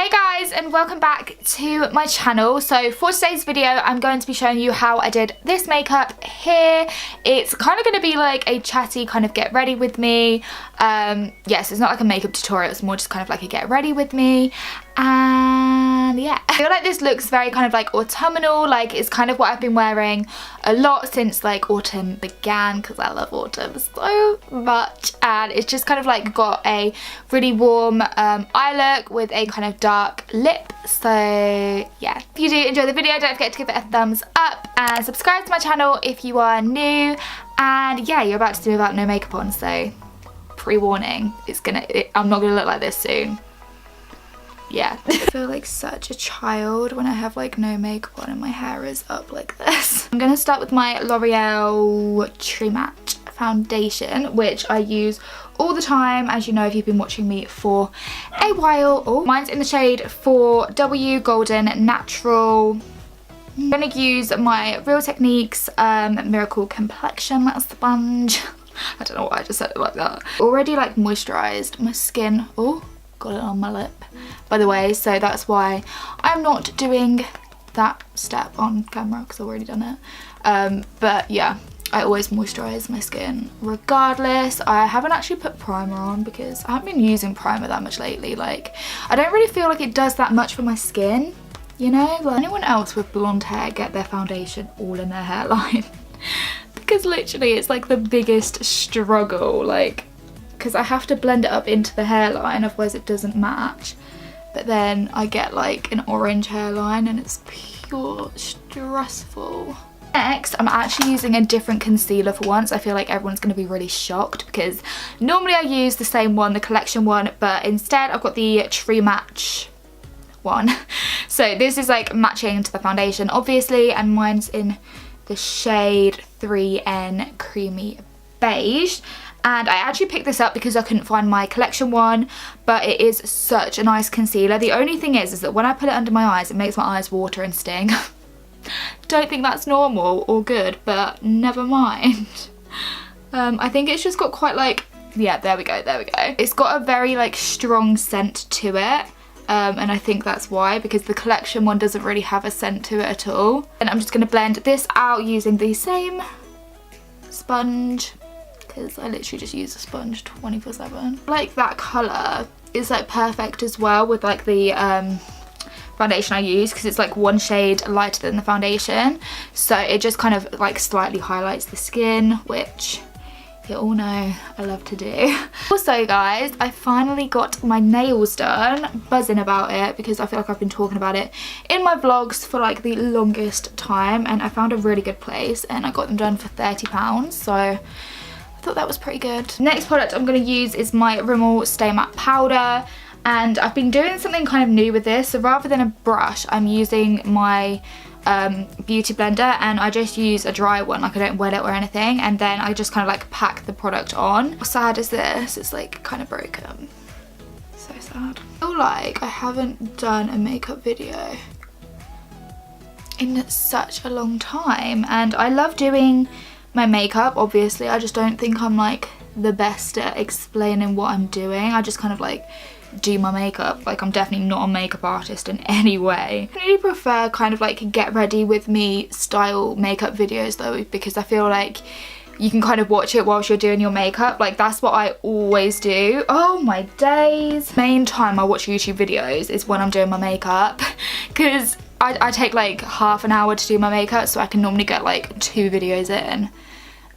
Hey guys, and welcome back to my channel. So for today's video I'm going to be showing you how I did this makeup here. It's kind of going to be like a chatty kind of get ready with me. Yes, it's not like a makeup tutorial, it's more just kind of like a get ready with me. And yeah, I feel like this looks very kind of like autumnal, like it's kind of what I've been wearing a lot since like autumn began, because I love autumn so much. And it's just kind of like got a really warm eye look with a kind of dark lip. So yeah, if you do enjoy the video, don't forget to give it a thumbs up and subscribe to my channel if you are new. And yeah, you're about to see me without no makeup on, so pre-warning, I'm not gonna look like this soon. Yeah. I feel like such a child when I have like no makeup on and my hair is up like this. I'm gonna start with my L'Oreal True Match foundation, which I use all the time, as you know if you've been watching me for a while. Oh, mine's in the shade 4W Golden Natural. I'm gonna use my Real Techniques Miracle Complexion sponge. I don't know why I just said it like that. Already like moisturized my skin. Oh, got it on my lip, by the way, so that's why I'm not doing that step on camera because I've already done it. But yeah, I always moisturize my skin regardless. I haven't actually put primer on because I haven't been using primer that much lately. Like, I don't really feel like it does that much for my skin, you know? Like, anyone else with blonde hair get their foundation all in their hairline? Because literally it's like the biggest struggle, like, because I have to blend it up into the hairline, otherwise it doesn't match. But then I get like an orange hairline and it's pure stressful. Next, I'm actually using a different concealer for once. I feel like everyone's going to be really shocked because normally I use the same one, the collection one, but instead I've got the True Match one. So this is like matching to the foundation obviously, and mine's in the shade 3N Creamy Beige. And I actually picked this up because I couldn't find my collection one, but it is such a nice concealer. The only thing is that when I put it under my eyes, it makes my eyes water and sting. Don't think that's normal or good, but never mind. I think it's just got quite like, yeah, there we go. It's got a very like strong scent to it. And I think that's why, because the collection one doesn't really have a scent to it at all. And I'm just gonna blend this out using the same sponge, because I literally just use a sponge 24/7. Like that colour is like perfect as well with like the foundation I use, because it's like one shade lighter than the foundation, so it just kind of like slightly highlights the skin, which you all know I love to do. Also guys, I finally got my nails done. Buzzing about it because I feel like I've been talking about it in my vlogs for like the longest time, and I found a really good place and I got them done for £30, so I thought that was pretty good. Next product I'm going to use is my Rimmel Stay Matte Powder, and I've been doing something kind of new with this. So rather than a brush, I'm using my beauty blender, and I just use a dry one, like I don't wet it or anything, and then I just kind of like pack the product on. How sad is this? It's like kind of broken. So sad. I feel like I haven't done a makeup video in such a long time, and I love doing my makeup obviously. I just don't think I'm like the best at explaining what I'm doing. I just kind of like do my makeup. Like, I'm definitely not a makeup artist in any way. I really prefer kind of like get ready with me style makeup videos though, because I feel like you can kind of watch it whilst you're doing your makeup. Like, that's what I always do. Oh my days. Main time I watch YouTube videos is when I'm doing my makeup, because I take like half an hour to do my makeup, so I can normally get like 2 videos in.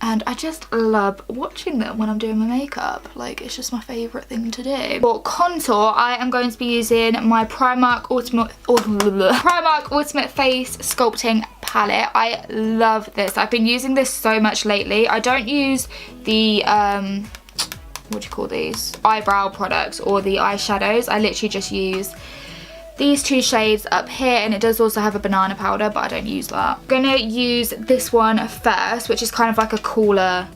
And I just love watching them when I'm doing my makeup. Like, it's just my favourite thing to do. For contour, I am going to be using my Primark Ultimate Face Sculpting palette. I love this. I've been using this so much lately. I don't use the, what do you call these? Eyebrow products or the eyeshadows. I literally just use these 2 shades up here, and it does also have a banana powder, but I don't use that. I'm gonna use this one first, which is kind of like a cooler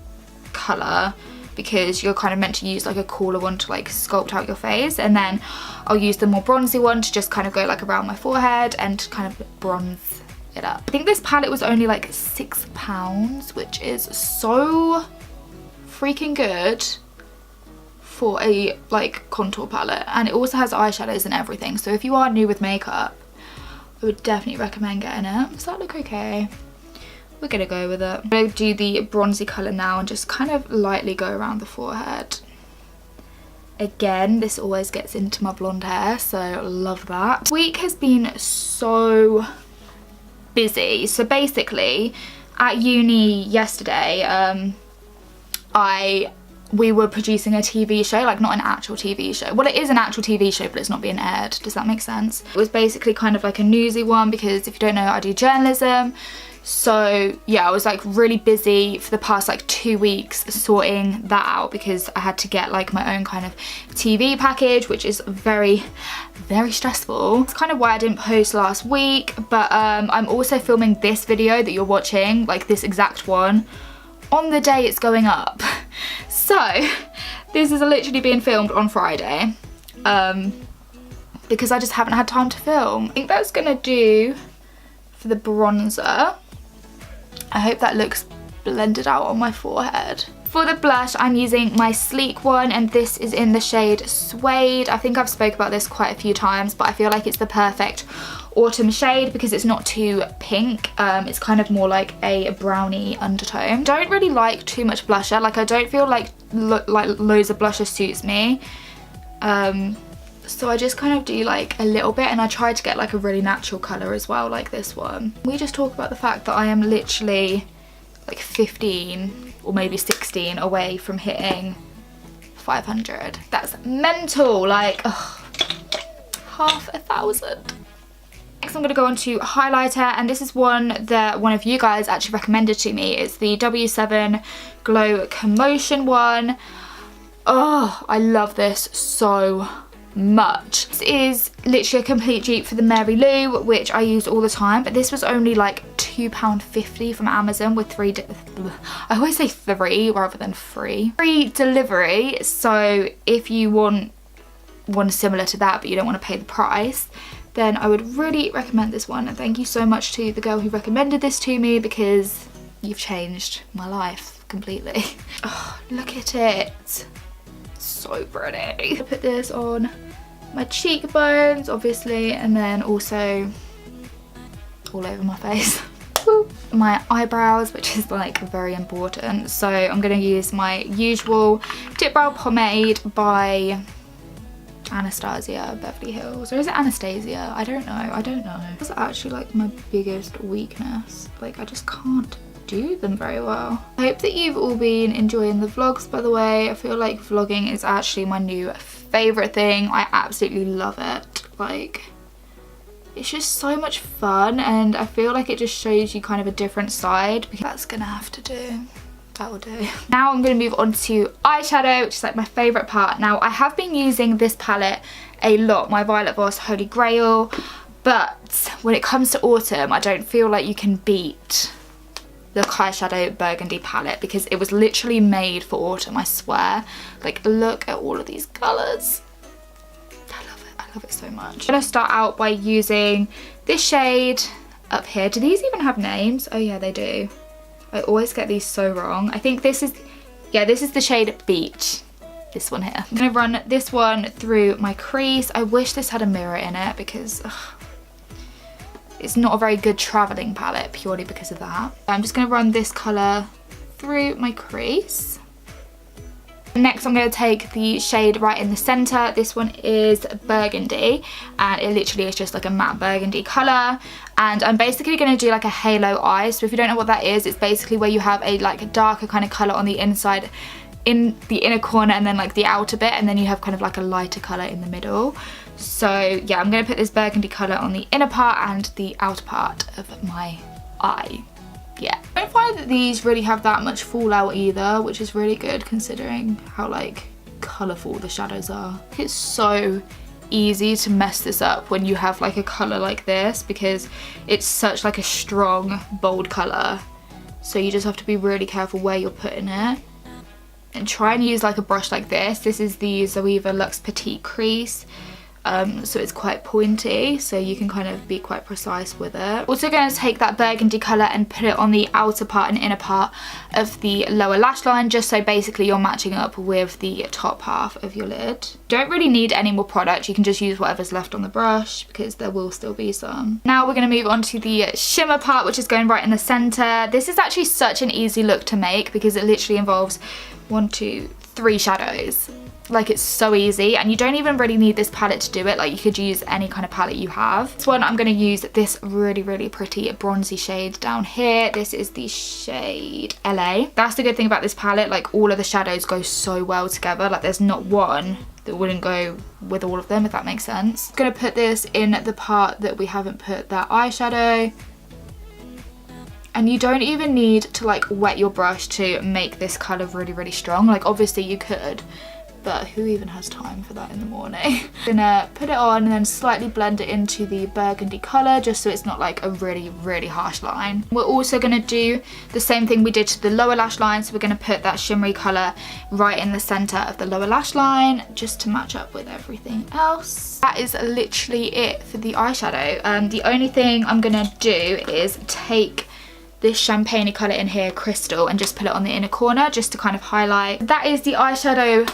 colour, because you're kind of meant to use like a cooler one to like sculpt out your face, and then I'll use the more bronzy one to just kind of go like around my forehead and kind of bronze it up. I think this palette was only like £6, which is so freaking good for a like contour palette, and it also has eyeshadows and everything, so if you are new with makeup I would definitely recommend getting it. Does that look okay? We're gonna go with it. I'm gonna do the bronzy colour now and just kind of lightly go around the forehead. Again, this always gets into my blonde hair, so love that. Week has been so busy. So basically at uni yesterday, we were producing a TV show, like not an actual TV show. Well, it is an actual TV show, but it's not being aired. Does that make sense? It was basically kind of like a newsy one, because if you don't know, I do journalism. So yeah, I was like really busy for the past like 2 weeks sorting that out, because I had to get like my own kind of TV package, which is very, very stressful. It's kind of why I didn't post last week, but I'm also filming this video that you're watching, like this exact one, on the day it's going up. So this is literally being filmed on Friday, because I just haven't had time to film. I think that's gonna do for the bronzer. I hope that looks blended out on my forehead. For the blush, I'm using my Sleek one, and this is in the shade Suede. I think I've spoke about this quite a few times, but I feel like it's the perfect autumn shade because it's not too pink. It's kind of more like a brownie undertone. Don't really like too much blusher. Like, I don't feel like loads of blusher suits me. So I just kind of do like a little bit, and I try to get like a really natural colour as well, like this one. We just talk about the fact that I am literally like 15 or maybe 16 away from hitting 500. That's mental, like, ugh, 500. Next I'm going to go on to highlighter, and this is one that one of you guys actually recommended to me. It's the W7 GlowComotion one. Oh, I love this so much. This is literally a complete dupe for the Mary Lou, which I use all the time, but this was only like £2.50 from Amazon with I always say 3 rather than free delivery. So if you want one similar to that but you don't want to pay the price, then I would really recommend this one. And thank you so much to the girl who recommended this to me, because you've changed my life completely. Oh, look at it. So pretty. I put this on my cheekbones, obviously, and then also all over my face. My eyebrows, which is like very important. So I'm going to use my usual Dipbrow pomade by Anastasia Beverly Hills, or is it Anastasia? I don't know. That's actually like my biggest weakness. Like, I just can't do them very well. I hope that you've all been enjoying the vlogs, by the way. I feel like vlogging is actually my new favorite thing. I absolutely love it. Like, it's just so much fun, and I feel like it just shows you kind of a different side, because that's gonna have to do. That will do. Now I'm going to move on to eyeshadow, which is like my favourite part. Now, I have been using this palette a lot, my Violet Voss Holy Grail, but when it comes to autumn, I don't feel like you can beat the KyShadow Burgundy palette, because it was literally made for autumn, I swear. Like, look at all of these colours. I love it so much. I'm going to start out by using this shade up here. Do these even have names? Oh yeah, they do. I always get these so wrong. I think this is, yeah, this is the shade Beach. This one here. I'm going to run this one through my crease. I wish this had a mirror in it, because it's not a very good travelling palette purely because of that. I'm just going to run this colour through my crease. Next I'm going to take the shade right in the centre. This one is Burgundy, and it literally is just like a matte burgundy colour, and I'm basically going to do like a halo eye. So if you don't know what that is, it's basically where you have a like darker kind of colour on the inside, in the inner corner, and then like the outer bit, and then you have kind of like a lighter colour in the middle. So yeah, I'm going to put this burgundy colour on the inner part and the outer part of my eye. Yeah, I don't find that these really have that much fallout either, which is really good considering how like colourful the shadows are. It's so easy to mess this up when you have like a colour like this, because it's such like a strong bold colour, so you just have to be really careful where you're putting it, and try and use like a brush like this. This is the Zoeva Luxe Petite Crease. so it's quite pointy, so you can kind of be quite precise with it. Also going to take that burgundy colour and put it on the outer part and inner part of the lower lash line, just so basically you're matching up with the top half of your lid. Don't really need any more product, you can just use whatever's left on the brush because there will still be some. Now we're going to move on to the shimmer part, which is going right in the centre. This is actually such an easy look to make because it literally involves 1, 2, 3 shadows. Like, it's so easy, and you don't even really need this palette to do it. Like, you could use any kind of palette you have. This one I'm going to use this really pretty bronzy shade down here. This is the shade LA. That's the good thing about this palette, like all of the shadows go so well together. Like, there's not one that wouldn't go with all of them, if that makes sense. I'm going to put this in the part that we haven't put that eyeshadow. And you don't even need to like wet your brush to make this colour really strong. Like, obviously you could, but who even has time for that in the morning? I'm gonna put it on and then slightly blend it into the burgundy colour, just so it's not like a really harsh line. We're also gonna do the same thing we did to the lower lash line, so we're gonna put that shimmery colour right in the centre of the lower lash line, just to match up with everything else. That is literally it for the eyeshadow. The only thing I'm gonna do is take this champagne colour in here, Crystal, and just put it on the inner corner just to kind of highlight. That is the eyeshadow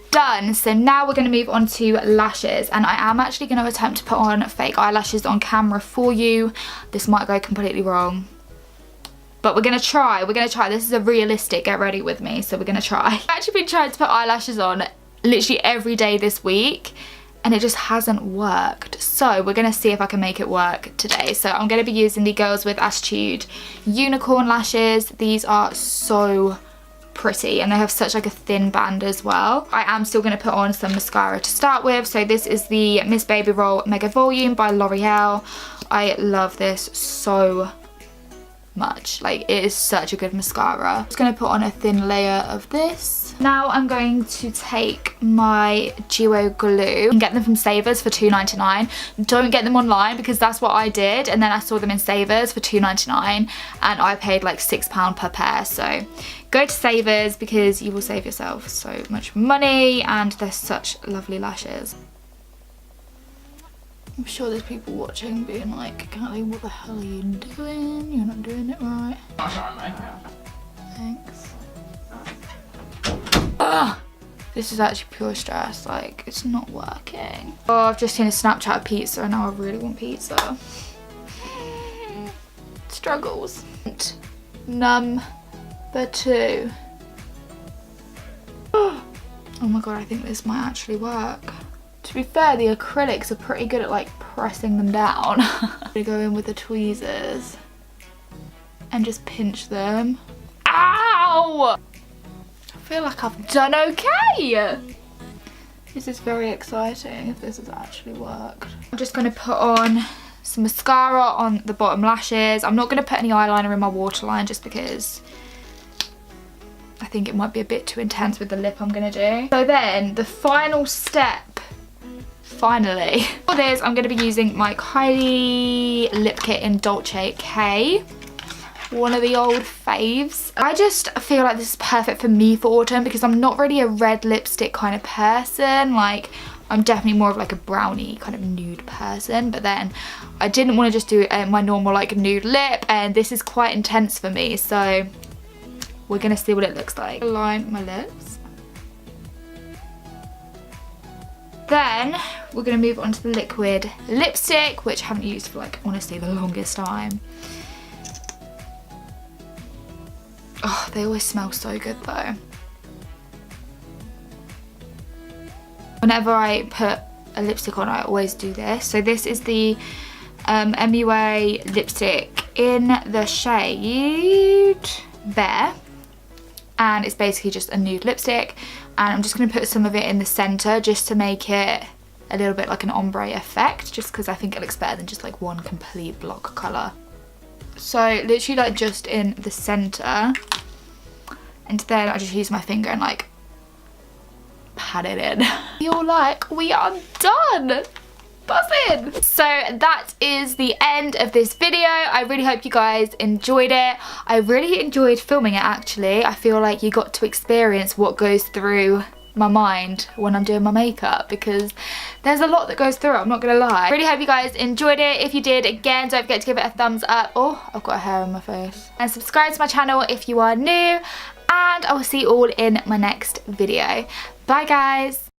done. So now we're going to move on to lashes, and I am actually going to attempt to put on fake eyelashes on camera for you. This might go completely wrong, but we're going to try. This is a realistic get ready with me, so we're going to try. I've actually been trying to put eyelashes on literally every day this week, and it just hasn't worked. So we're gonna see if I can make it work today. So I'm gonna be using the Girls with Attitude unicorn lashes. These are so pretty, and they have such like a thin band as well. I am still gonna put on some mascara to start with. So this is the Miss Baby Roll Mega Volume by L'Oreal. I love this so much. Like, it is such a good mascara. I'm just gonna put on a thin layer of this. Now I'm going to take my Duo glue. You can get them from Savers for $2.99. Don't get them online, because that's what I did, and then I saw them in Savers for $2.99 and I paid like £6 per pair. So go to Savers because you will save yourself so much money, and they're such lovely lashes. I'm sure there's people watching being like, Kylie, what the hell are you doing? You're not doing it right. Thanks. Ugh, this is actually pure stress. Like, it's not working. Oh, I've just seen a Snapchat of pizza and now I really want pizza. Struggles. Number 2. Oh my god, I think this might actually work. To be fair, the acrylics are pretty good at like pressing them down. I'm gonna go in with the tweezers and just pinch them. Ow! I feel like I've done okay. This is very exciting if this has actually worked. I'm just gonna put on some mascara on the bottom lashes. I'm not gonna put any eyeliner in my waterline just because I think it might be a bit too intense with the lip I'm gonna do. So then the final step, finally. For this, I'm gonna be using my Kylie lip kit in Dolce K. One of the old faves. I just feel like this is perfect for me for autumn because I'm not really a red lipstick kind of person. Like, I'm definitely more of like a brownie kind of nude person, but then I didn't want to just do my normal like nude lip, and this is quite intense for me, so we're gonna see what it looks like. Line my lips. Then we're gonna move on to the liquid lipstick, which I haven't used for like honestly the longest time. Oh, they always smell so good though. Whenever I put a lipstick on, I always do this. So this is the MUA lipstick in the shade Bear. And it's basically just a nude lipstick. And I'm just going to put some of it in the centre just to make it a little bit like an ombre effect. Just because I think it looks better than just like one complete block colour. So literally like just in the centre, and then I just use my finger and like pat it in. You're like, we are done. Buzzing. So that is the end of this video. I really hope you guys enjoyed it. I really enjoyed filming it actually. I feel like you got to experience what goes through my mind when I'm doing my makeup, because there's a lot that goes through it, I'm not gonna lie. Really hope you guys enjoyed it. If you did, again, don't forget to give it a thumbs up. Oh, I've got a hair on my face. And subscribe to my channel if you are new, and I will see you all in my next video. Bye guys.